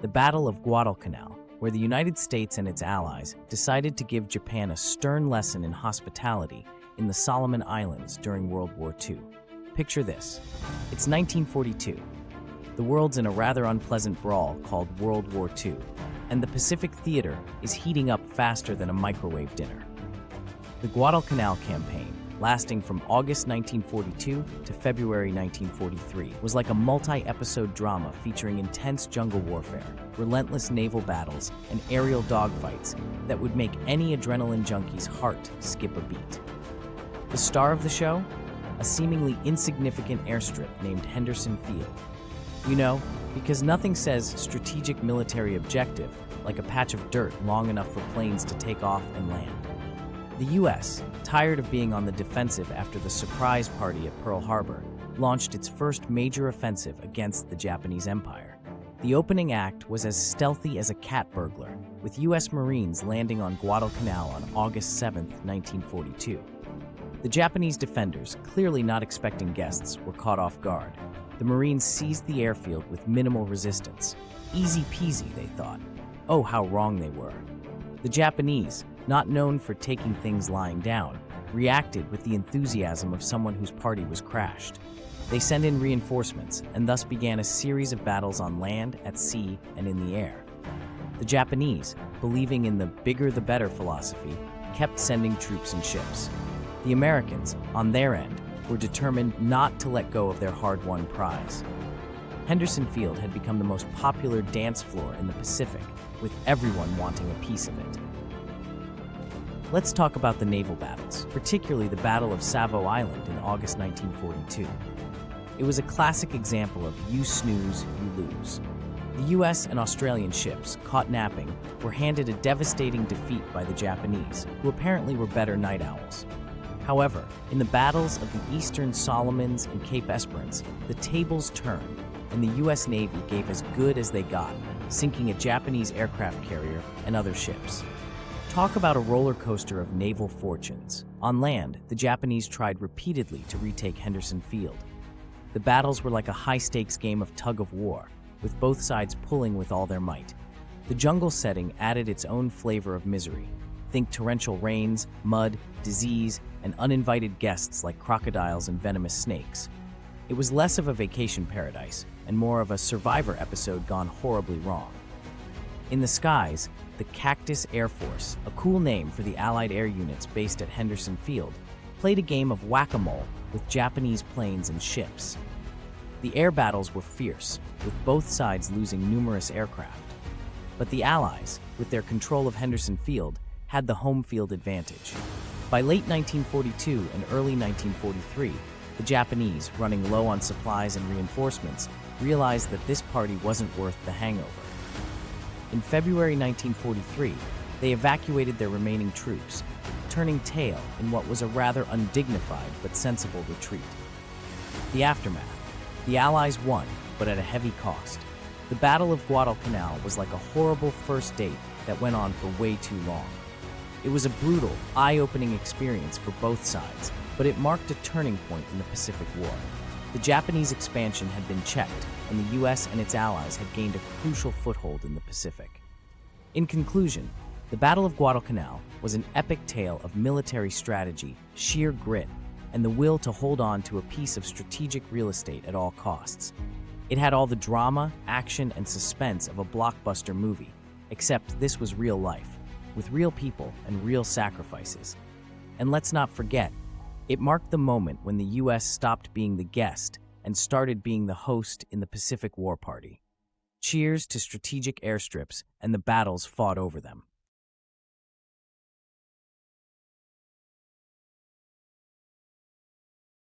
the Battle of Guadalcanal, where the United States and its allies decided to give Japan a stern lesson in hospitality in the Solomon Islands during World War II. Picture this. It's 1942. The world's in a rather unpleasant brawl called World War II, and the Pacific Theater is heating up faster than a microwave dinner. The Guadalcanal campaign, lasting from August 1942 to February 1943, was like a multi-episode drama featuring intense jungle warfare, relentless naval battles, and aerial dogfights that would make any adrenaline junkie's heart skip a beat. The star of the show? A seemingly insignificant airstrip named Henderson Field. You know, because nothing says strategic military objective like a patch of dirt long enough for planes to take off and land. The U.S., tired of being on the defensive after the surprise party at Pearl Harbor, launched its first major offensive against the Japanese Empire. The opening act was as stealthy as a cat burglar, with U.S. Marines landing on Guadalcanal on August 7, 1942. The Japanese defenders, clearly not expecting guests, were caught off guard. The Marines seized the airfield with minimal resistance. Easy peasy, they thought. Oh, how wrong they were. The Japanese, not known for taking things lying down, reacted with the enthusiasm of someone whose party was crashed. They sent in reinforcements and thus began a series of battles on land, at sea, and in the air. The Japanese, believing in the bigger the better philosophy, kept sending troops and ships. The Americans, on their end, were determined not to let go of their hard-won prize. Henderson Field had become the most popular dance floor in the Pacific, with everyone wanting a piece of it. Let's talk about the naval battles, particularly the Battle of Savo Island in August 1942. It was a classic example of you snooze, you lose. The US and Australian ships, caught napping, were handed a devastating defeat by the Japanese, who apparently were better night owls. However, in the battles of the Eastern Solomons and Cape Esperance, the tables turned, and the US Navy gave as good as they got, sinking a Japanese aircraft carrier and other ships. Talk about a roller coaster of naval fortunes. On land, the Japanese tried repeatedly to retake Henderson Field. The battles were like a high-stakes game of tug-of-war, with both sides pulling with all their might. The jungle setting added its own flavor of misery. Think torrential rains, mud, disease, and uninvited guests like crocodiles and venomous snakes. It was less of a vacation paradise and more of a Survivor episode gone horribly wrong. In the skies, the Cactus Air Force, a cool name for the Allied air units based at Henderson Field, played a game of whack-a-mole with Japanese planes and ships. The air battles were fierce, with both sides losing numerous aircraft. But the Allies, with their control of Henderson Field, had the home field advantage. By late 1942 and early 1943, the Japanese, running low on supplies and reinforcements, realized that this party wasn't worth the hangover. In February 1943, they evacuated their remaining troops, turning tail in what was a rather undignified but sensible retreat. The aftermath. The Allies won, but at a heavy cost. The Battle of Guadalcanal was like a horrible first date that went on for way too long. It was a brutal, eye-opening experience for both sides, but it marked a turning point in the Pacific War. The Japanese expansion had been checked, and the US and its allies had gained a crucial foothold in the Pacific. In conclusion, the Battle of Guadalcanal was an epic tale of military strategy, sheer grit, and the will to hold on to a piece of strategic real estate at all costs. It had all the drama, action, and suspense of a blockbuster movie, except this was real life, with real people and real sacrifices. And let's not forget, it marked the moment when the US stopped being the guest and started being the host in the Pacific War Party. Cheers to strategic airstrips and the battles fought over them.